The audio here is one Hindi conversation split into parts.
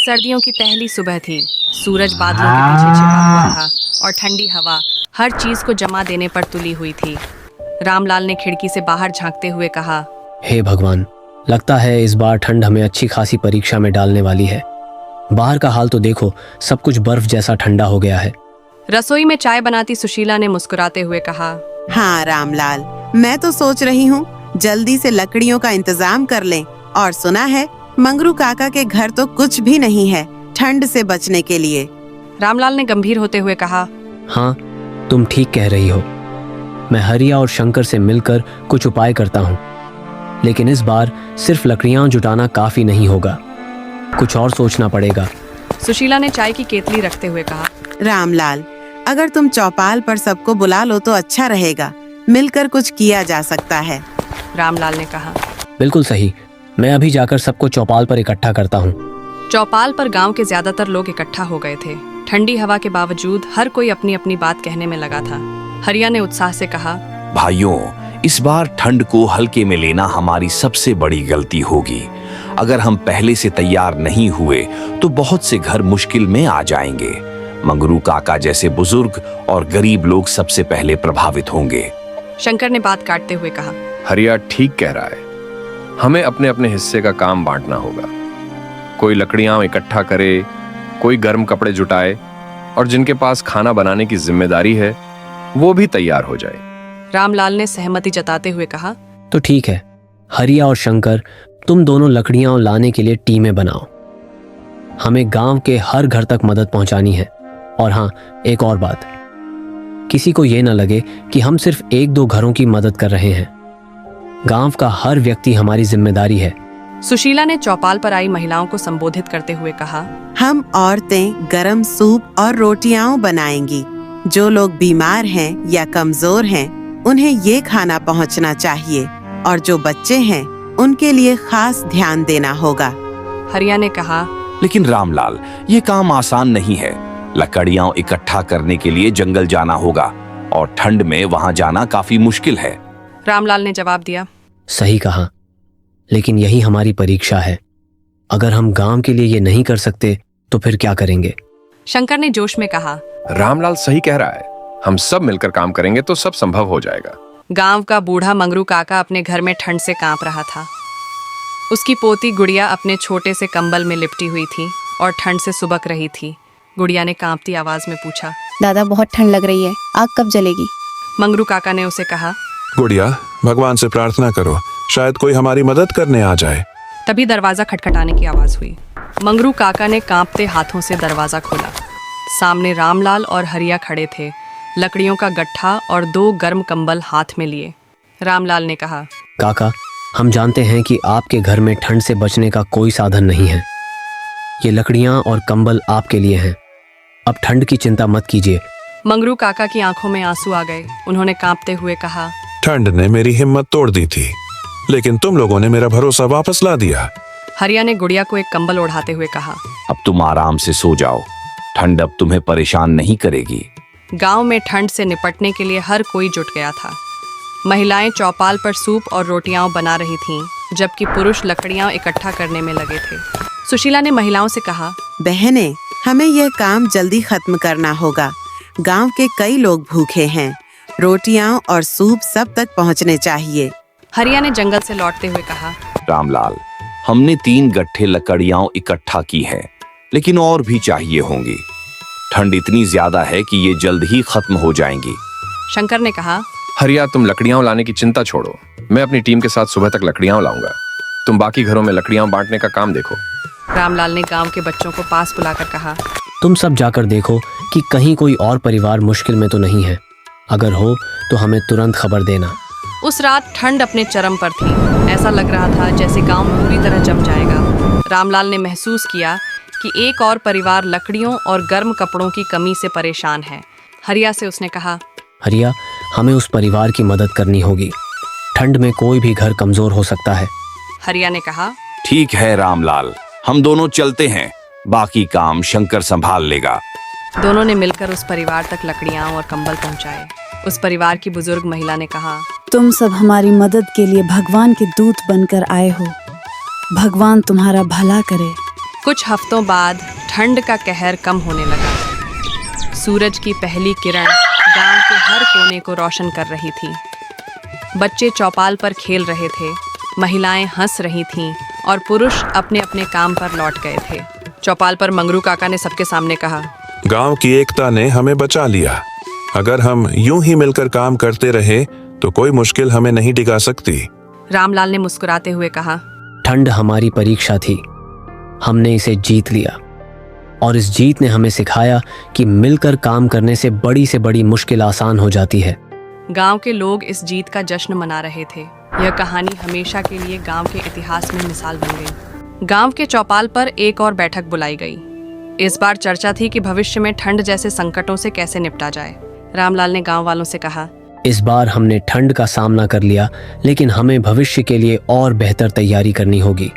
सर्दियों की पहली सुबह थी। सूरज बादलों के पीछे छिपा हुआ था और ठंडी हवा हर चीज को जमा देने पर तुली हुई थी। रामलाल ने खिड़की से बाहर झांकते हुए कहा, हे भगवान, लगता है इस बार ठंड हमें अच्छी खासी परीक्षा में डालने वाली है। बाहर का हाल तो देखो, सब कुछ बर्फ जैसा ठंडा हो गया है। रसोई में चाय बनाती सुशीला ने मुस्कुराते हुए कहा, हाँ रामलाल, मैं तो सोच रही हूँ जल्दी से लकड़ियों का इंतजाम कर लें। और सुना है मंगरू काका के घर तो कुछ भी नहीं है ठंड से बचने के लिए। रामलाल ने गंभीर होते हुए कहा, हाँ, तुम ठीक कह रही हो। मैं हरिया और शंकर से मिलकर कुछ उपाय करता हूँ, लेकिन इस बार सिर्फ लकड़ियाँ जुटाना काफी नहीं होगा, कुछ और सोचना पड़ेगा। सुशीला ने चाय की केतली रखते हुए कहा, रामलाल, अगर तुम चौपाल पर सबको बुला लो तो अच्छा रहेगा, मिलकर कुछ किया जा सकता है। रामलाल ने कहा। बिल्कुल सही, मैं अभी जाकर सबको चौपाल पर इकट्ठा करता हूँ। चौपाल पर गांव के ज्यादातर लोग इकट्ठा हो गए थे। ठंडी हवा के बावजूद हर कोई अपनी अपनी बात कहने में लगा था। हरिया ने उत्साह से कहा, भाइयों, इस बार ठंड को हल्के में लेना हमारी सबसे बड़ी गलती होगी। अगर हम पहले से तैयार नहीं हुए तो बहुत से घर मुश्किल में आ जाएंगे। मंगरू काका जैसे बुजुर्ग और गरीब लोग सबसे पहले प्रभावित होंगे। शंकर ने बात काटते हुए कहा, हरिया ठीक कह रहा है, हमें अपने अपने हिस्से का काम बांटना होगा। कोई लकड़ियां इकट्ठा करे, कोई गर्म कपड़े जुटाए और जिनके पास खाना बनाने की जिम्मेदारी है वो भी तैयार हो जाए। रामलाल ने सहमति जताते हुए कहा, तो ठीक है, हरिया और शंकर, तुम दोनों लकड़ियां लाने के लिए टीमें बनाओ। हमें गांव के हर घर तक मदद पहुंचानी है। और हाँ, एक और बात, किसी को यह न लगे कि हम सिर्फ एक दो घरों की मदद कर रहे हैं। गांव का हर व्यक्ति हमारी जिम्मेदारी है। सुशीला ने चौपाल पर आई महिलाओं को संबोधित करते हुए कहा, हम औरतें गरम सूप और रोटियां बनाएंगी। जो लोग बीमार हैं या कमजोर हैं, उन्हें ये खाना पहुंचना चाहिए और जो बच्चे हैं उनके लिए खास ध्यान देना होगा। हरिया ने कहा, लेकिन रामलाल, ये काम आसान नहीं है। लकड़ियां इकट्ठा करने के लिए जंगल जाना होगा और ठंड में वहां जाना काफी मुश्किल है। रामलाल ने जवाब दिया, सही कहा, लेकिन यही हमारी परीक्षा है। अगर हम गांव के लिए ये नहीं कर सकते तो फिर क्या करेंगे? शंकर ने जोश में कहा, रामलाल सही कह रहा है, हम सब मिलकर काम करेंगे तो सब संभव हो जाएगा। गांव का बूढ़ा मंगरू काका अपने घर में ठंड से कांप रहा था। उसकी पोती गुड़िया अपने छोटे से कंबल में लिपटी हुई थी और ठंड से सुबक रही थी। गुड़िया ने कांपती आवाज में पूछा, दादा बहुत ठंड लग रही है, आग कब जलेगी? मंगरू काका ने उसे कहा, गुड़िया, भगवान से प्रार्थना करो, शायद कोई हमारी मदद करने आ जाए। तभी दरवाजा खटखटाने की आवाज हुई। मंगरू काका ने कांपते हाथों से दरवाजा खोला। सामने रामलाल और हरिया खड़े थे, लकड़ियों का गट्ठा और 2 गर्म कंबल हाथ में लिए। रामलाल ने कहा, काका, हम जानते हैं कि आपके घर में ठंड से बचने का कोई साधन नहीं है। ये लकड़ियां और कंबल आपके लिए हैं। अब ठंड की चिंता मत कीजिए। मंगरू काका की आंखों में आंसू आ गए। उन्होंने कांपते हुए कहा, ठंड ने मेरी हिम्मत तोड़ दी थी, लेकिन तुम लोगों ने मेरा भरोसा वापस ला दिया। हरिया ने गुड़िया को एक कंबल ओढ़ाते हुए कहा, अब तुम आराम से सो जाओ, ठंड अब तुम्हें परेशान नहीं करेगी। गांव में ठंड से निपटने के लिए हर कोई जुट गया था। महिलाएं चौपाल पर सूप और रोटियां बना रही थीं, जबकि पुरुष लकड़ियां इकट्ठा करने में लगे थे। सुशीला ने महिलाओं से कहा, बहनें, हमें यह काम जल्दी खत्म करना होगा। गांव के कई लोग भूखे हैं, रोटियां और सूप सब तक पहुंचने चाहिए। हरिया ने जंगल से लौटते हुए कहा, रामलाल, हमने 3 गट्ठे लकड़ियां इकट्ठा की हैं, लेकिन और भी चाहिए होंगी। ठंड इतनी ज्यादा है कि ये जल्द ही खत्म हो जाएंगी। शंकर ने कहा, हरिया, तुम लकड़ियां लाने की चिंता छोड़ो, मैं अपनी टीम के साथ सुबह तक लकड़ियां लाऊंगा। तुम बाकी घरों में लकड़ियां बांटने का काम देखो। रामलाल ने गांव के बच्चों को पास बुलाकर कहा, तुम सब जाकर देखो कि कहीं कोई और परिवार मुश्किल में तो नहीं है। अगर हो तो हमें तुरंत खबर देना। उस रात ठंड अपने चरम पर थी। ऐसा लग रहा था जैसे गांव पूरी तरह जम जाएगा। रामलाल ने महसूस किया कि एक और परिवार लकड़ियों और गर्म कपड़ों की कमी से परेशान है। हरिया से उसने कहा, हरिया, हमें उस परिवार की मदद करनी होगी। ठंड में कोई भी घर कमजोर हो सकता है। हरिया ने कहा, ठीक है रामलाल, हम दोनों चलते हैं, बाकी काम शंकर संभाल लेगा। दोनों ने मिलकर उस परिवार तक लकड़ियां और कंबल पहुंचाए। उस परिवार की बुजुर्ग महिला ने कहा, तुम सब हमारी मदद के लिए भगवान के दूत बनकर आए हो। भगवान तुम्हारा भला करे। कुछ हफ्तों बाद ठंड का कहर कम होने लगा। सूरज की पहली किरण गांव के हर कोने को रोशन कर रही थी। बच्चे चौपाल पर खेल रहे थे, महिलाएं हंस रही थीं और पुरुष अपने अपने काम पर लौट गए थे। चौपाल पर मंगरू काका ने सबके सामने कहा, गांव की एकता ने हमें बचा लिया। अगर हम यूं ही मिलकर काम करते रहे तो कोई मुश्किल हमें नहीं डिगा सकती। रामलाल ने मुस्कुराते हुए कहा, ठंड हमारी परीक्षा थी, हमने इसे जीत लिया और इस जीत ने हमें सिखाया कि मिलकर काम करने से बड़ी मुश्किल आसान हो जाती है। गांव के लोग इस जीत का जश्न मना रहे थे। यह कहानी हमेशा के लिए गांव के इतिहास में मिसाल बन गई। गांव के चौपाल पर एक और बैठक बुलाई गई। इस बार चर्चा थी कि भविष्य में ठंड जैसे संकटों से कैसे निपटा जाए। रामलाल ने गांव वालों से कहा, इस बार हमने ठंड का सामना कर लिया, लेकिन हमें भविष्य के लिए और बेहतर तैयारी करनी होगी।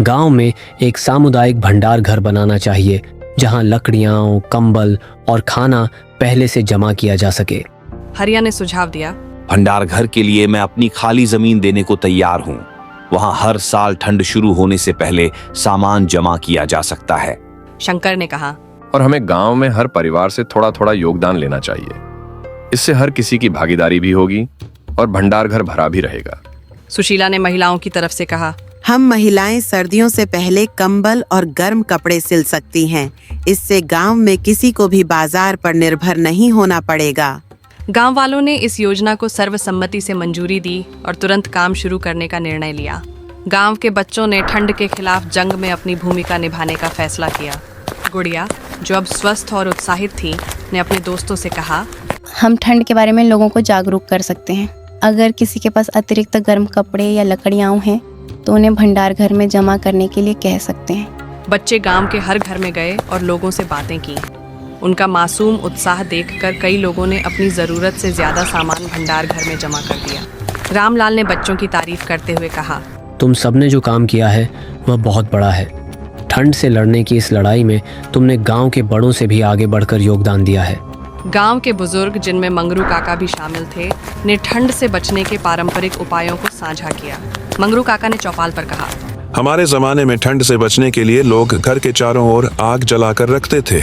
गांव में एक सामुदायिक भंडार घर बनाना चाहिए जहां लकड़ियां, कंबल और खाना पहले से जमा किया जा सके। हरिया ने सुझाव दिया, भंडार घर के लिए मैं अपनी खाली जमीन देने को तैयार हूँ। वहाँ हर साल ठंड शुरू होने से पहले सामान जमा किया जा सकता है। शंकर ने कहा, और हमें गांव में हर परिवार से थोड़ा थोड़ा योगदान लेना चाहिए। इससे हर किसी की भागीदारी भी होगी और भंडार घर भरा भी रहेगा। सुशीला ने महिलाओं की तरफ से कहा, हम महिलाएं सर्दियों से पहले कंबल और गर्म कपड़े सिल सकती हैं। इससे गांव में किसी को भी बाजार पर निर्भर नहीं होना पड़ेगा। गांव वालों ने इस योजना को सर्वसम्मति से मंजूरी दी और तुरंत काम शुरू करने का निर्णय लिया। गांव के बच्चों ने ठंड के खिलाफ जंग में अपनी भूमिका निभाने का फैसला किया। गुड़िया, जो अब स्वस्थ और उत्साहित थी, ने अपने दोस्तों से कहा, हम ठंड के बारे में लोगों को जागरूक कर सकते हैं। अगर किसी के पास अतिरिक्त गर्म कपड़े या लकड़ियाँ हैं तो उन्हें भंडार घर में जमा करने के लिए कह सकते हैं। बच्चे गांव के हर घर में गए और लोगों से बातें की। उनका मासूम उत्साह देखकर कई लोगों ने अपनी ज़रूरत से ज़्यादा सामान भंडार घर में जमा कर दिया। रामलाल ने बच्चों की तारीफ करते हुए कहा, तुम सबने जो काम किया है वह बहुत बड़ा है। ठंड से लड़ने की इस लड़ाई में तुमने गांव के बड़ों से भी आगे बढ़कर योगदान दिया है। गांव के बुजुर्ग, जिनमें मंगरू काका भी शामिल थे, ने ठंड से बचने के पारंपरिक उपायों को साझा किया। मंगरू काका ने चौपाल पर कहा, हमारे जमाने में ठंड से बचने के लिए लोग घर के चारों ओर आग जलाकर रखते थे।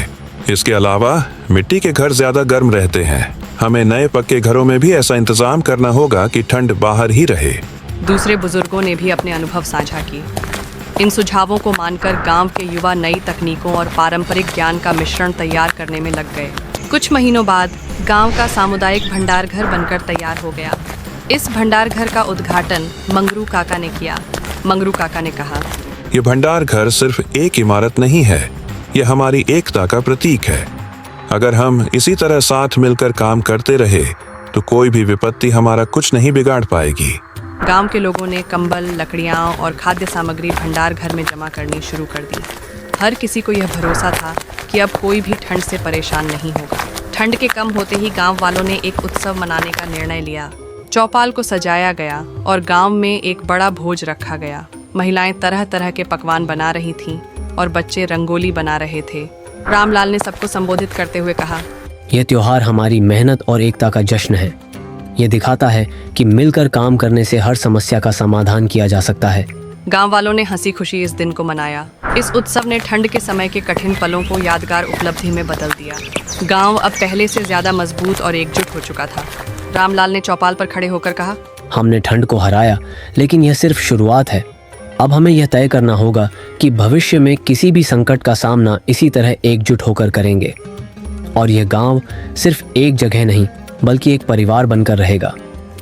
इसके अलावा मिट्टी के घर ज्यादा गर्म रहते हैं। हमें नए पक्के घरों में भी ऐसा इंतजाम करना होगा कि ठंड बाहर ही रहे। दूसरे बुजुर्गों ने भी अपने अनुभव साझा किए। इन सुझावों को मानकर गांव के युवा नई तकनीकों और पारंपरिक ज्ञान का मिश्रण तैयार करने में लग गए। कुछ महीनों बाद गांव का सामुदायिक भंडार घर बनकर तैयार हो गया। इस भंडार घर का उद्घाटन मंगरू काका ने किया। मंगरू काका ने कहा, ये भंडार घर सिर्फ एक इमारत नहीं है, ये हमारी एकता का प्रतीक है। अगर हम इसी तरह साथ मिलकर काम करते रहे तो कोई भी विपत्ति हमारा कुछ नहीं बिगाड़ पाएगी। गांव के लोगों ने कंबल, लकड़ियां और खाद्य सामग्री भंडार घर में जमा करनी शुरू कर दी। हर किसी को यह भरोसा था कि अब कोई भी ठंड से परेशान नहीं होगा। ठंड के कम होते ही गांव वालों ने एक उत्सव मनाने का निर्णय लिया। चौपाल को सजाया गया और गांव में एक बड़ा भोज रखा गया। महिलाएं तरह तरह के पकवान बना रही थीं और बच्चे रंगोली बना रहे थे। रामलाल ने सबको संबोधित करते हुए कहा, यह त्योहार हमारी मेहनत और एकता का जश्न है। यह दिखाता है कि मिलकर काम करने से हर समस्या का समाधान किया जा सकता है। गांव वालों ने हंसी खुशी इस दिन को मनाया। इस उत्सव ने ठंड के समय के कठिन पलों को यादगार उपलब्धि में बदल दिया। गांव अब पहले से ज्यादा मजबूत और एकजुट हो चुका था। रामलाल ने चौपाल पर खड़े होकर कहा, हमने ठंड को हराया, लेकिन यह सिर्फ शुरुआत है। अब हमें यह तय करना होगा कि भविष्य में किसी भी संकट का सामना इसी तरह एकजुट होकर करेंगे और यह गांव सिर्फ एक जगह नहीं बल्कि एक परिवार बनकर रहेगा।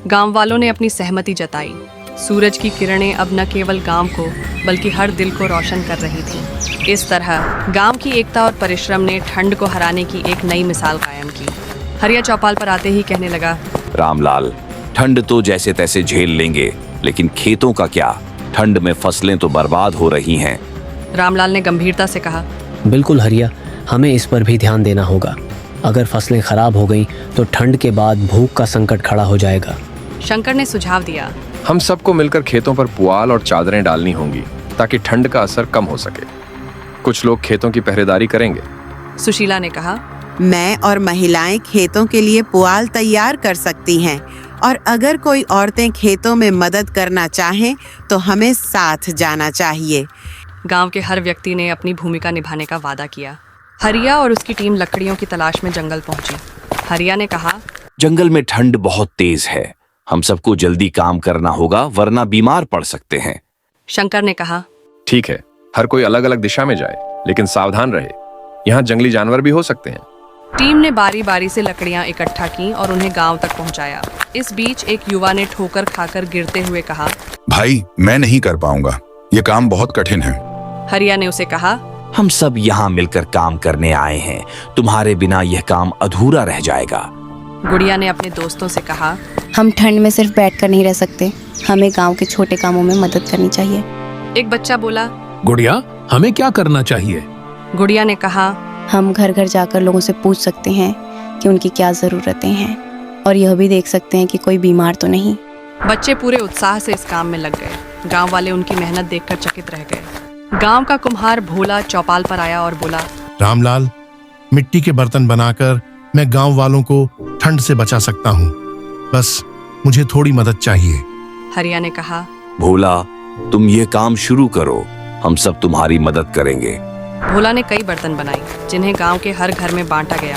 गांव वालों ने अपनी सहमति जताई। सूरज की किरणें अब न केवल गांव को बल्कि हर दिल को रोशन कर रही थीं। इस तरह गांव की एकता और परिश्रम ने ठंड को हराने की एक नई मिसाल कायम की। हरिया चौपाल पर आते ही कहने लगा, रामलाल, ठंड तो जैसे तैसे झेल लेंगे, लेकिन खेतों का क्या? ठंड में फसलें तो बर्बाद हो रही हैं। रामलाल ने गंभीरता से कहा, बिल्कुल हरिया, हमें इस पर भी ध्यान देना होगा। अगर फसलें खराब हो गईं तो ठंड के बाद भूख का संकट खड़ा हो जाएगा। शंकर ने सुझाव दिया, हम सबको मिलकर खेतों पर पुआल और चादरें डालनी होंगी ताकि ठंड का असर कम हो सके। कुछ लोग खेतों की पहरेदारी करेंगे। सुशीला ने कहा, मैं और महिलाएं खेतों के लिए पुआल तैयार कर सकती हैं और अगर कोई औरतें खेतों में मदद करना चाहें तो हमें साथ जाना चाहिए। गांव के हर व्यक्ति ने अपनी भूमिका निभाने का वादा किया। हरिया और उसकी टीम लकड़ियों की तलाश में जंगल पहुंची। हरिया ने कहा, जंगल में ठंड बहुत तेज है, हम सबको जल्दी काम करना होगा वरना बीमार पड़ सकते हैं। शंकर ने कहा, ठीक है, हर कोई अलग अलग दिशा में जाए, लेकिन सावधान रहे, यहाँ जंगली जानवर भी हो सकते हैं। टीम ने बारी बारी से लकड़ियां इकट्ठा की और उन्हें गांव तक पहुंचाया। इस बीच एक युवा ने ठोकर खाकर गिरते हुए कहा, भाई मैं नहीं कर पाऊंगा, ये काम बहुत कठिन है। हरिया ने उसे कहा, हम सब यहाँ मिलकर काम करने आए हैं, तुम्हारे बिना यह काम अधूरा रह जाएगा। गुड़िया ने अपने दोस्तों से कहा, हम ठंड में सिर्फ बैठकर नहीं रह सकते, हमें गांव के छोटे कामों में मदद करनी चाहिए। एक बच्चा बोला, गुड़िया, हमें क्या करना चाहिए? गुड़िया ने कहा, हम घर घर जाकर लोगों से पूछ सकते हैं कि उनकी क्या ज़रूरतें हैं और यह भी देख सकते हैं कि कोई बीमार तो नहीं। बच्चे पूरे उत्साह से इस काम में लग गए। गांव वाले उनकी मेहनत देखकर चकित रह गए। गांव का कुम्हार भोला चौपाल पर आया और बोला, रामलाल, मिट्टी के बर्तन बनाकर मैं गांव वालों को ठंड से बचा सकता हूँ, बस मुझे थोड़ी मदद चाहिए। हरिया ने कहा, भोला, तुम ये काम शुरू करो, हम सब तुम्हारी मदद करेंगे। भोला ने कई बर्तन बनाए जिन्हें गांव के हर घर में बांटा गया।